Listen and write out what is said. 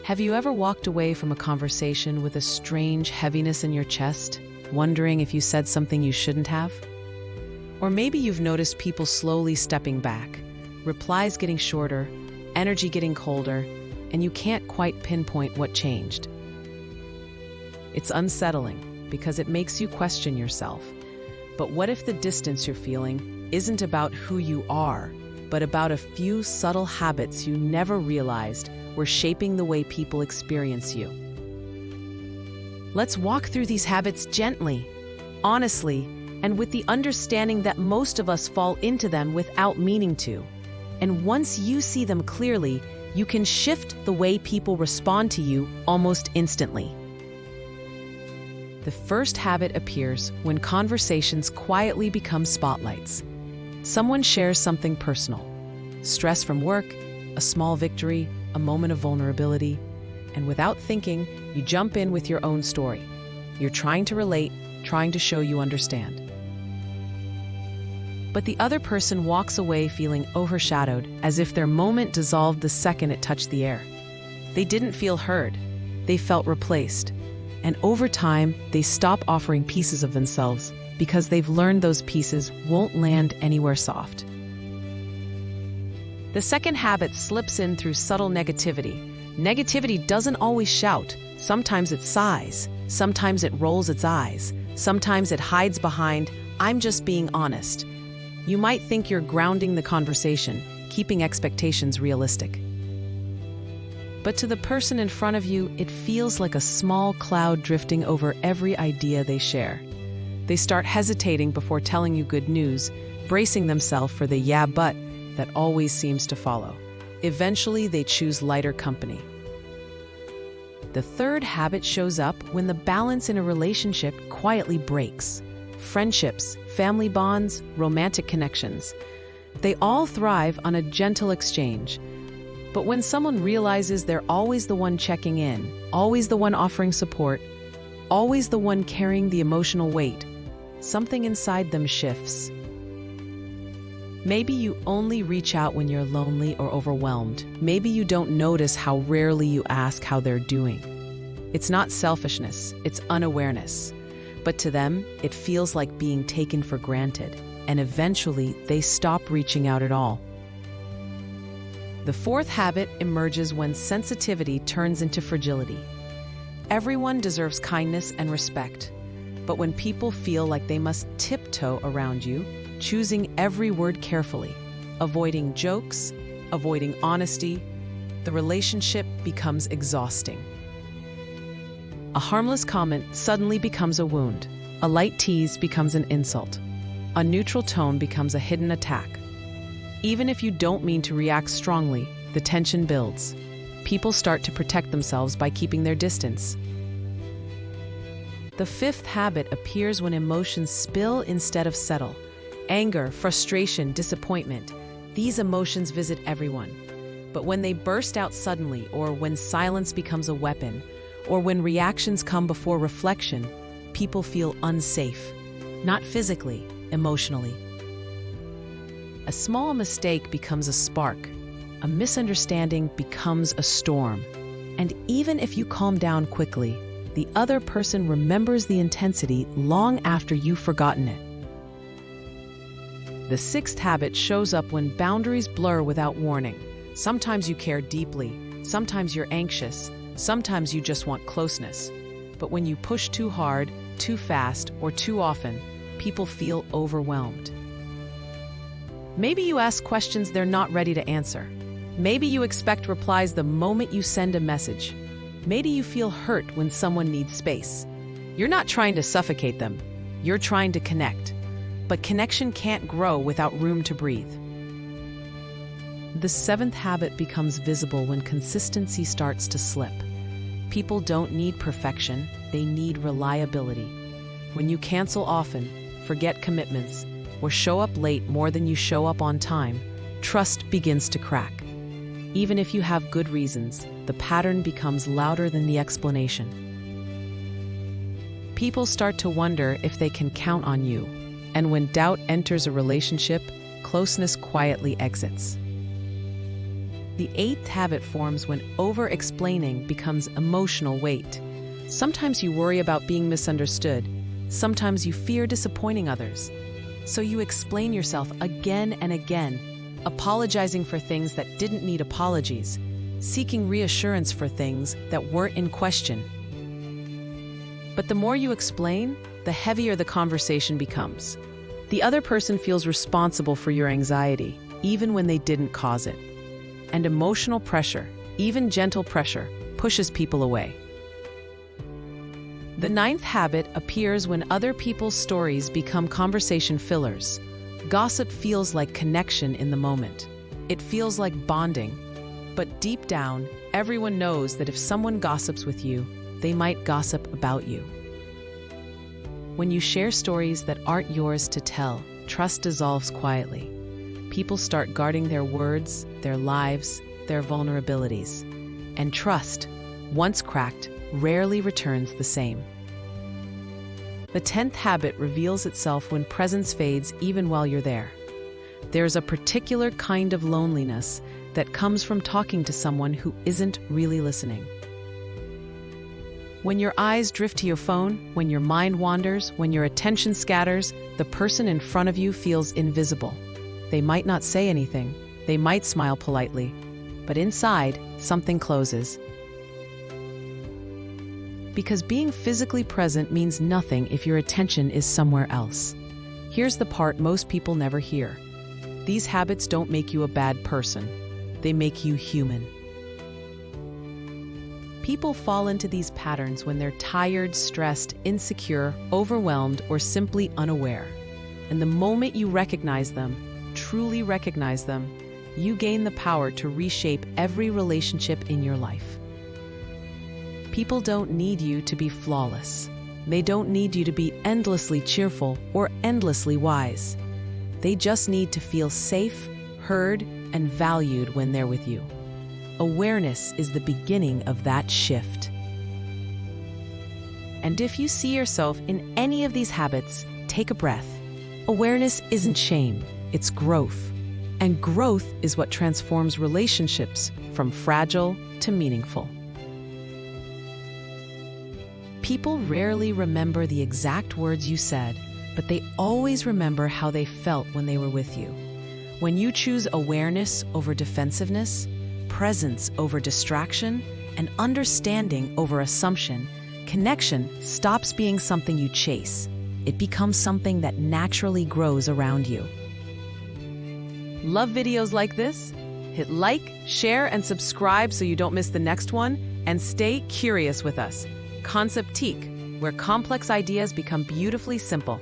Have you ever walked away from a conversation with a strange heaviness in your chest, wondering if you said something you shouldn't have? Or maybe you've noticed people slowly stepping back, replies getting shorter, energy getting colder, and you can't quite pinpoint what changed. It's unsettling because it makes you question yourself. But what if the distance you're feeling isn't about who you are, but about a few subtle habits you never realized were shaping the way people experience you? Let's walk through these habits gently, honestly, and with the understanding that most of us fall into them without meaning to. And once you see them clearly, you can shift the way people respond to you almost instantly. The first habit appears when conversations quietly become spotlights. Someone shares something personal, stress from work, a small victory, a moment of vulnerability, and without thinking, you jump in with your own story. You're trying to relate, trying to show you understand. But the other person walks away feeling overshadowed, as if their moment dissolved the second it touched the air. They didn't feel heard. They felt replaced. And over time, they stop offering pieces of themselves because they've learned those pieces won't land anywhere soft. The second habit slips in through subtle negativity. Negativity doesn't always shout. Sometimes it sighs. Sometimes it rolls its eyes. Sometimes it hides behind, "I'm just being honest." You might think you're grounding the conversation, keeping expectations realistic. But to the person in front of you, it feels like a small cloud drifting over every idea they share. They start hesitating before telling you good news, bracing themselves for the "yeah, but" that always seems to follow. Eventually, they choose lighter company. The third habit shows up when the balance in a relationship quietly breaks. Friendships, family bonds, romantic connections. They all thrive on a gentle exchange. But when someone realizes they're always the one checking in, always the one offering support, always the one carrying the emotional weight, something inside them shifts. Maybe you only reach out when you're lonely or overwhelmed. Maybe you don't notice how rarely you ask how they're doing. It's not selfishness, it's unawareness. But to them, it feels like being taken for granted, and eventually they stop reaching out at all. The fourth habit emerges when sensitivity turns into fragility. Everyone deserves kindness and respect, but when people feel like they must tiptoe around you, choosing every word carefully, avoiding jokes, avoiding honesty, the relationship becomes exhausting. A harmless comment suddenly becomes a wound. A light tease becomes an insult. A neutral tone becomes a hidden attack. Even if you don't mean to react strongly, the tension builds. People start to protect themselves by keeping their distance. The fifth habit appears when emotions spill instead of settle. Anger, frustration, disappointment. These emotions visit everyone. But when they burst out suddenly, or when silence becomes a weapon, or when reactions come before reflection, people feel unsafe. Not physically, emotionally. A small mistake becomes a spark. A misunderstanding becomes a storm. And even if you calm down quickly, the other person remembers the intensity long after you've forgotten it. The sixth habit shows up when boundaries blur without warning. Sometimes you care deeply, sometimes you're anxious, sometimes you just want closeness. But when you push too hard, too fast, or too often, people feel overwhelmed. Maybe you ask questions they're not ready to answer. Maybe you expect replies the moment you send a message. Maybe you feel hurt when someone needs space. You're not trying to suffocate them. You're trying to connect. But connection can't grow without room to breathe. The seventh habit becomes visible when consistency starts to slip. People don't need perfection, they need reliability. When you cancel often, forget commitments, or show up late more than you show up on time, trust begins to crack. Even if you have good reasons, the pattern becomes louder than the explanation. People start to wonder if they can count on you. And when doubt enters a relationship, closeness quietly exits. The eighth habit forms when over-explaining becomes emotional weight. Sometimes you worry about being misunderstood. Sometimes you fear disappointing others. So you explain yourself again and again, apologizing for things that didn't need apologies, seeking reassurance for things that weren't in question. But the more you explain, the heavier the conversation becomes. The other person feels responsible for your anxiety, even when they didn't cause it. And emotional pressure, even gentle pressure, pushes people away. The ninth habit appears when other people's stories become conversation fillers. Gossip feels like connection in the moment. It feels like bonding. But deep down, everyone knows that if someone gossips with you, they might gossip about you. When you share stories that aren't yours to tell, trust dissolves quietly. People start guarding their words, their lives, their vulnerabilities. And trust, once cracked, rarely returns the same. The 10th habit reveals itself when presence fades even while you're there. There's a particular kind of loneliness that comes from talking to someone who isn't really listening. When your eyes drift to your phone, when your mind wanders, when your attention scatters, the person in front of you feels invisible. They might not say anything, they might smile politely, but inside, something closes. Because being physically present means nothing if your attention is somewhere else. Here's the part most people never hear. These habits don't make you a bad person. They make you human. People fall into these patterns when they're tired, stressed, insecure, overwhelmed, or simply unaware. And the moment you recognize them, truly recognize them, you gain the power to reshape every relationship in your life. People don't need you to be flawless. They don't need you to be endlessly cheerful or endlessly wise. They just need to feel safe, heard, and valued when they're with you. Awareness is the beginning of that shift. And if you see yourself in any of these habits, take a breath. Awareness isn't shame, it's growth. And growth is what transforms relationships from fragile to meaningful. People rarely remember the exact words you said, but they always remember how they felt when they were with you. When you choose awareness over defensiveness, presence over distraction, and understanding over assumption, connection stops being something you chase. It becomes something that naturally grows around you. Love videos like this? Hit like, share, and subscribe so you don't miss the next one, and stay curious with us. Conceptique, where complex ideas become beautifully simple.